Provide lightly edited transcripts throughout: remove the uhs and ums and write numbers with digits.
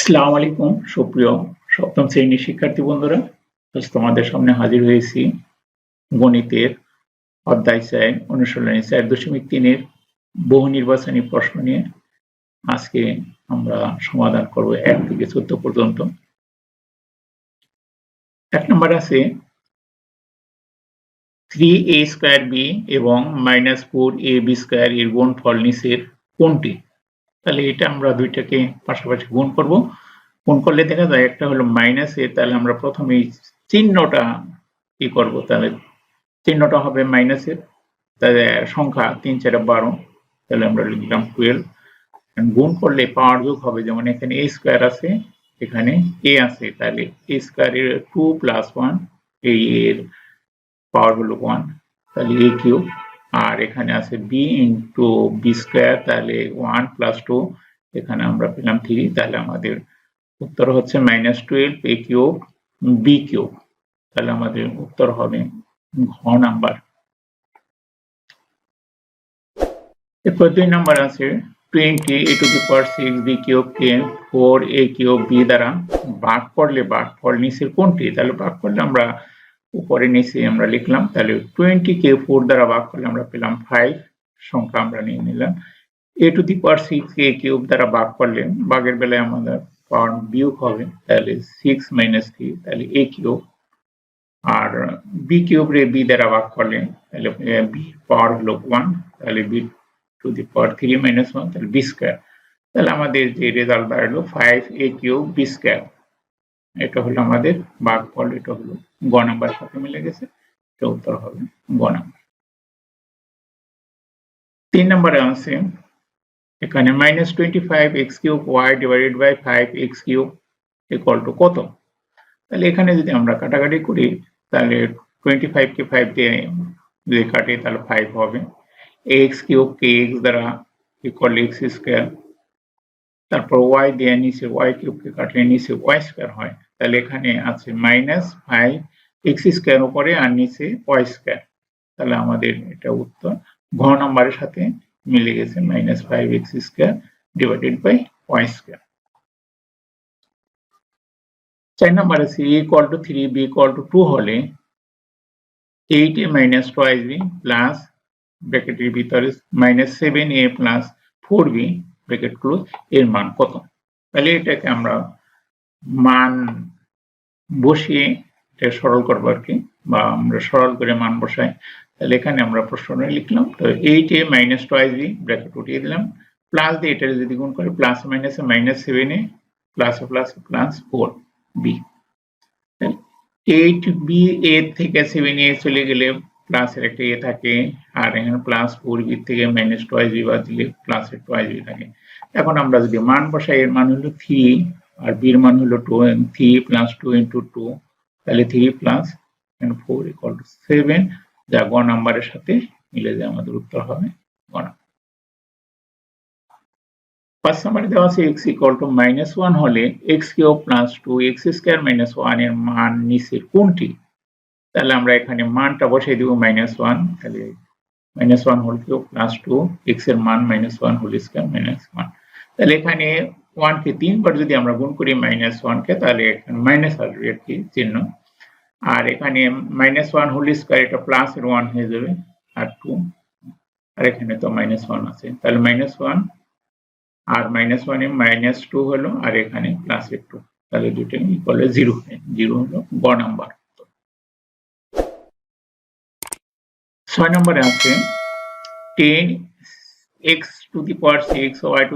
আসসালামু আলাইকুম সুপ্রিয় সপ্তম শ্রেণীর শিক্ষার্থী বন্ধুরা, আজ তোমাদের সামনে হাজির হয়েছি গণিতের অধ্যায় ৪ অনুশীলনী ৪.৩ এর বহু নির্বাচনী প্রশ্ন নিয়ে। আজকে আমরা সমাধান করব ১ থেকে ১৪ পর্যন্ত। ১ নম্বর আছে 3a² b এবং -4ab² এর গুণফল নিচের কোনটি? তাহলে এটা আমরা দুইটাকে পাশাপাশি গুণ করব। গুণ করলে দেখা যায় একটা হলো মাইনাস এ, তাহলে আমরা প্রথমেই চিহ্নটা কি করব, তাহলে চিহ্নটা হবে মাইনাসের, তাহলে সংখ্যা ৩ ৪ ১২, তাহলে আমরা লিখলাম 12। গুণ করলে পাওয়ার যোগ হবে, যেমন এখানে a স্কয়ার আছে, এখানে a আছে, তাহলে a স্কয়ারের 2 + 1, এই এর পাওয়ার হলো 1, তাহলে a কিউব। আর এখানে আছে b × b স্কয়ার, তাহলে 1 + 2, এখানে আমরা পেলাম 3, তাহলে আমাদের উত্তর হচ্ছে -12a³ b³। তাহলে আমাদের উত্তর হবে ঘ নাম্বার। এরপর ২ নাম্বার আছে 20a⁶b³ কে 4a³ b দ্বারা ভাগ করলে ভাগফল নিচের কোনটি? তাহলে ভাগ করলে আমরা উপরে নিচে আমরা লিখলাম, তাহলে 20 কে 4 দ্বারা ভাগ করলে আমরা পেলাম 5, সংখ্যা আমরা নিয়ে নিলাম। a⁶a³ দ্বারা ভাগ করলে ভাগের বেলায় আমাদের পাওয়ার বিয়োগ হবে, তাহলে 6 - 3, তাহলে a³। আর b³ রে b দ্বারা ভাগ করলে তাহলে b পাওয়ার হলো 1, তাহলে b⁻³ - 1, তাহলে b²। তাহলে আমাদের যে রেজাল্ট দাঁড়ালো 5a³ b²। এটা হলো আমাদের ভাগফল, এটা হলো গ নাম্বারের সাথে মিলে গেছে, এটা উত্তর হবে গ নাম্বার। ৩ নম্বরে আছে এখানে -25x³ y / 5x³ = কত? তাহলে এখানে যদি আমরা কাটাকাটি করি, তাহলে 25 কে 5 দিয়ে যদি কাটি তাহলে 5 হবে। x³ কে x দ্বারা = x², তারপর y দিয়ে নিচে y³ কে কাটলে নিচে y² হয়, তাহলে এখানে আছে -5x² উপরে আর নিচে y², তাহলে আমাদের এটা উত্তর ঘ নাম্বারের সাথে মিলে গেছে, -5x² / y²। ৪ নম্বরে আছে a = 3 b = 2 হলে 8a - 2b প্লাস ব্র্যাকেটের ভিতরে -7a + 4b ব্র্যাকেট ক্লোজ এর মান কত? তাহলে এটাকে আমরা মান বসিয়ে এটা সরল করব আর কি, বা আমরা সরল করে মান বসাই। তাহলে এখানে আমরা প্রশ্নটা লিখলাম, তো 8a - 2b ব্র্যাকেট উঠিয়ে দিলাম, প্লাস দিয়ে এটা যদি গুণ করে প্লাস মাইনাসে -7a প্লাসে প্লাসে +4b। 8b a থেকে 7a চলে গেলে প্লাসের একটা a থাকে, আর এখানে +4b থেকে -2b বাদ দিলে প্লাসের 2b থাকে। এখন আমরা যদি মান বসাই, এর মান হলো 3 আর b এর মান হলো 2, 3 + 2 × 2, তাহলে 3 + 4 = 7, যা গ নাম্বারের সাথে মিলে যায়, আমাদের উত্তর হবে গ নাম্বার। ৫ নম্বরে দেওয়া আছে x = -1 হলে x³ + 2x² - 1 এর মান নিচের কোনটি? তাহলে আমরা এখানে মানটা বসাই দিব -1, তাহলে -1 হোল কিউব + 2, x এর মান -1 হোল স্কয়ার -1। তাহলে এখানে 1 কে 3 বার যদি আমরা গুণ করি -1 কে, তাহলে এখানে মাইনাস আসবে আর কি চিহ্ন, আর এখানে -1 হোল স্কয়ার, এটা প্লাস এর 1 হয়ে যাবে, আর 2, আর এখানে তো -1 আছে, তাহলে -1 আর -1 এ -2 হলো, আর এখানে প্লাসের 2, তাহলে দুটো ইকুয়াল 0, 0 হলো গ নাম্বার। ৬ নম্বরে আছে 10x⁶ y⁵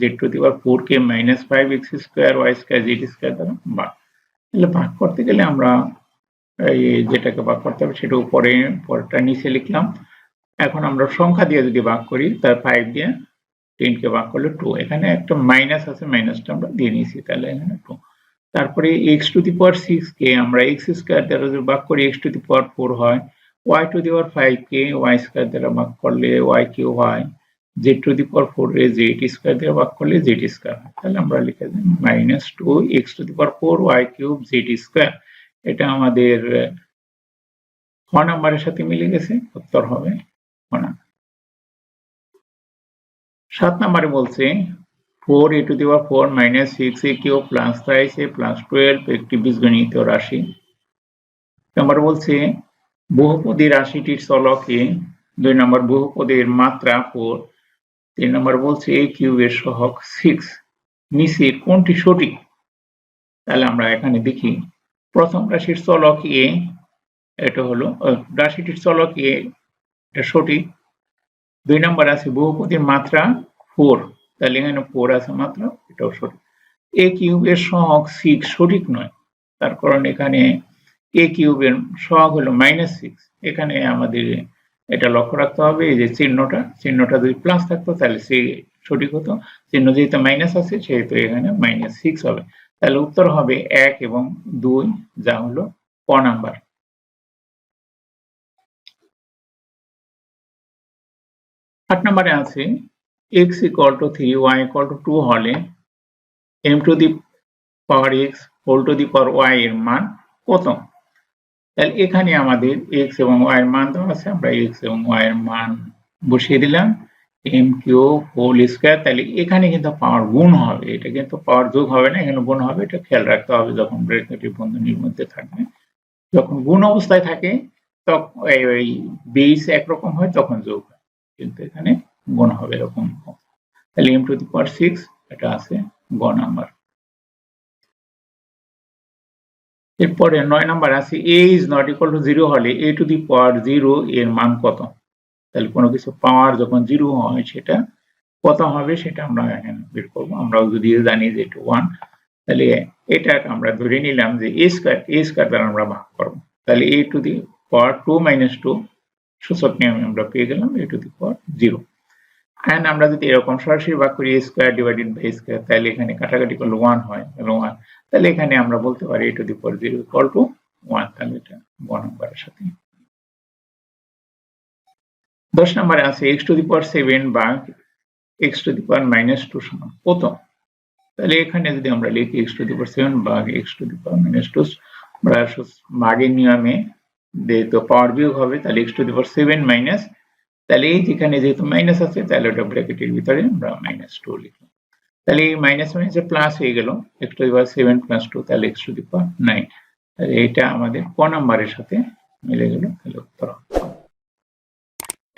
z⁴ কে -5x² y² z² দ্বারা ভাগ। তাহলে ভাগ করতে গেলে আমরা এই যেটাকে ভাগ করতে হবে সেটা উপরে, পরেরটা নিচে লিখলাম। এখন আমরা সংখ্যা দিয়ে যদি ভাগ করি, তার 5 দিয়ে 10 কে ভাগ করলে 2, এখানে একটা মাইনাস আছে, মাইনাসটা আমরা দিয়ে নিয়েছি, তাহলে এখানে 2। তারপরে x⁶ কে আমরা x² দ্বারা যদি ভাগ করি x⁴ হয়, y⁵ কে y² দ্বারা ভাগ করলে y³ হয়, z⁴ রে z² দ্বারা ভাগ করলে z² হয়, তাহলে আমরা লিখে দিই -2x⁴ y³ z²। এটা আমাদের খ নাম্বারের সাথে মিলে গেছে, উত্তর হবে খ নাম্বার। ৭ নম্বরে বলছে 4a to the power 4 minus 6a cube plus 3a plus 12 একটি বীজগণিত রাশি। নম্বর বলছে বহুপদী রাশিটির চলক a, 2 নম্বর বহুপদীর মাত্রা 4, 3 নম্বর বলছে a কিউবের সহগ 6, নিচের কোনটি সঠিক? তাহলে আমরা এখানে দেখি প্রথম রাশির চলক a, এটা হলো রাশিটির চলক a, এটা সঠিক। 2 নম্বর আছে বহুপদীর মাত্রা 4, তাহলে এখানে 4 আছে মাত্রা, এটাও সঠিক। a কিউবের সহগ 6 সঠিক নয়, তার কারণ এখানে a কিউবের সহগ হলো -6, এখানে আমাদের এটা লক্ষ্য রাখতে হবে এই যে চিহ্নটা যদি প্লাস থাকতো তাহলে সে সঠিক হতো, চিহ্ন যেহেতু মাইনাস আছে সেহেতু এখানে -6 হবে। তাহলে উত্তর হবে 1 এবং 2, যা হলো ক নাম্বার। 8 নম্বরে আছে x = 3 y = 2 হলে m to the power x whole to the power y এর মান কত? তাহলে এখানে আমাদের x এবং y এর মান দেওয়া আছে, আমরা x এবং y এর মান বসিয়ে দিলাম। m³ হোল স্কয়ার, তাহলে এখানে কিন্তু পাওয়ার গুণ হবে, এটা কিন্তু পাওয়ার যোগ হবে না, এখানে গুণ হবে, এটা খেয়াল রাখতে হবে যখন ব্র্যাকেটের বন্ধনীর মধ্যে থাকবে। যখন গুণ অবস্থায় থাকে তখন এই বেস একরকম হয়, তখন যোগ হয়, কিন্তু এখানে গুণ হবে এরকম। তাহলে m to the power 6 এটা আছে গ নাম্বার। এরপরে 9 নাম্বার আছে a is not equal to 0 হলে a to the power 0 এর মান কত? তাহলে কোনো কিছু পাওয়ার যখন 0 হয় সেটা কত হবে সেটা আমরা এখানে বের করব। আমরাও যদি জানি যে এটা 1, তাহলে এটা আমরা ধরে নিলাম যে a স্কয়ার দ্বারা আমরা ভাগ করব। তাহলে a to the power 2 minus 2 সূচক নিয়মে আমরা পেয়ে গেলাম a to the power 0। and আমরা যদি এরকম সরাসরি ভাগ করি a square divided by a square, তাহলে এখানে কাটাকাটি করলে 1 হয় এবং 1, তাহলে এখানে আমরা বলতে পারি a to the power 0 equal to 1, তাহলে এটা গ নম্বরের সাথে। 10 নম্বরে আছে x to the power 7 ভাগ x to the power -2 সমান কত? তাহলে এখানে যদি আমরা লিখি x to the power 7 ভাগ x to the power -2, আমরা ভাগের নিয়মে যেহেতু পাওয়ার বিয়োগ হবে তাহলে x to the power 7 minus, তাহলে এই যেখানে যেহেতু মাইনাস আছে তাহলে ওটা ব্র্যাকেটের ভিতরে আমরা -2 লিখলাম। তাহলে এই মাইনাস মাইনাসে প্লাস হয়ে গেল, x to the power 7 plus 2, তাহলে x to the power 9। তাহলে এটা আমাদের ক নাম্বারের সাথে মিলে গেল, তাহলে উত্তর হবে।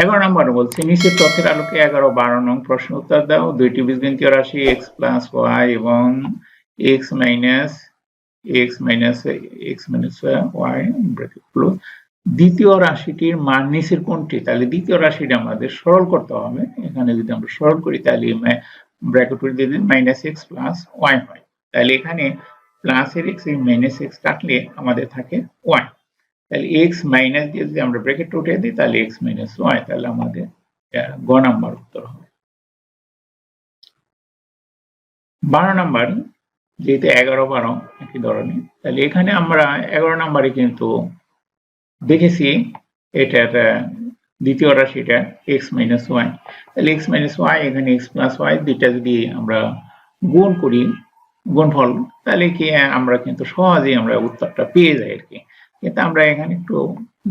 11 নম্বর বলছে নিচের তথ্যের আলোকে 11-12 নং প্রশ্ন উত্তর দাও। দুইটি বীজগণিতীয় রাশি x plus y এবং x minus y bracket close. দ্বিতীয় রাশিটির মান নিচের কোনটি? তাহলে দ্বিতীয় রাশিটা আমাদের সরল করতে হবে। এখানে যদি আমরা সরল করি তাহলে ব্র্যাকেট করে দিয়ে -x plus y হয়। তাহলে এখানে প্লাস এর x এই -x কাটলে আমাদের থাকে y। তাহলে x মাইনাস দিয়ে যদি আমরা ব্র্যাকেট উঠিয়ে দিই তাহলে x minus y, তাহলে আমাদের গ নাম্বার উত্তর হবে। 12 নাম্বার যেহেতু 11-12 একই ধরনের, তাহলে এখানে আমরা 11 নাম্বারে কিন্তু দেখেছি এটা দ্বিতীয় রাশিটা x minus y, তাহলে x minus y এখানে x plus y দুইটা যদি আমরা গুণ করি গুণফল, তাহলে কি আমরা কিন্তু সহজেই আমরা উত্তরটা পেয়ে যাই আর কি। কিন্তু আমরা এখানে একটু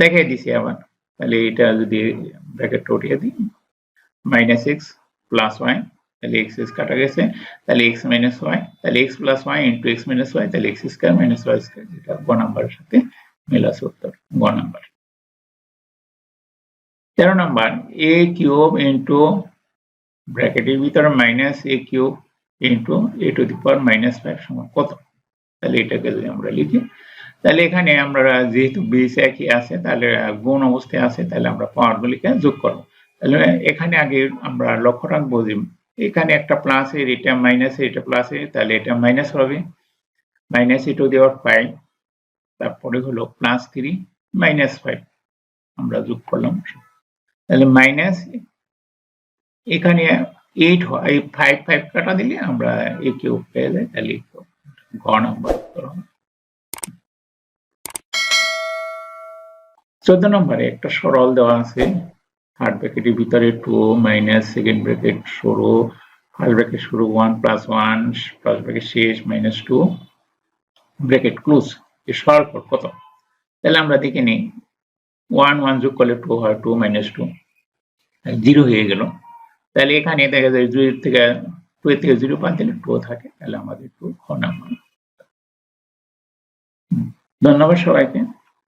দেখাই দিছি আবার, তাহলে এটা যদি ব্র্যাকেটটা উঠিয়ে দিই -x plus y, তাহলে x কাটা গেছে, তাহলে x minus y, তাহলে x plus y into x minus y, তাহলে x square minus y square, যেটা গ নাম্বারের সাথে মিল আছে উত্তর গ number. 13 number a cube into ব্র্যাকেটের ভিতরে -a cube into a to the power -5 সমান কত? তাহলে এটাকে যদি আমরা লিখি তাহলে এখানে আমরা যেহেতু বেস একই আছে তাহলে গুণ অবস্থায় আছে, তাহলে আমরা পাওয়ারগুলিকে যোগ করব। তাহলে এখানে আগে আমরা লক্ষ্য রাখবো যে এখানে একটা প্লাস এর এটা মাইনাস এর এটা প্লাস এর, তাহলে এটা মাইনাস হবে -a to the power 5, তারপরে হলো +3 -5 আমরা যোগ করলাম, তাহলে মাইনাস এখানে 8 হয়, এই 5 কাটা দিলে আমরা a কিউব পেয়ে যাই, তাহলে ঘ নাম্বার উত্তর হবে। 14 নম্বরে একটা সরল দেওয়া আছে, থার্ড ব্র্যাকেটের ভিতরে 2 মাইনাস সেকেন্ড ব্র্যাকেট শুরু ফার্স্ট ব্র্যাকেট শুরু 1 প্লাস 1 ফার্স্ট ব্র্যাকেট শেষ -2 ব্র্যাকেট ক্লোজ। এর সরল পদ কত? তাহলে আমরা দেখে নিই 1 যোগ করলে 2 হয়, 2 - 2 0 হয়ে গেল। তাহলে এখানে দেখা যায় 2 থেকে 2 এর থেকে 0 বাদ দিলে 2 থাকে, তাহলে আমাদের 2 খ নাম্বার। ধন্যবাদ সবাইকে।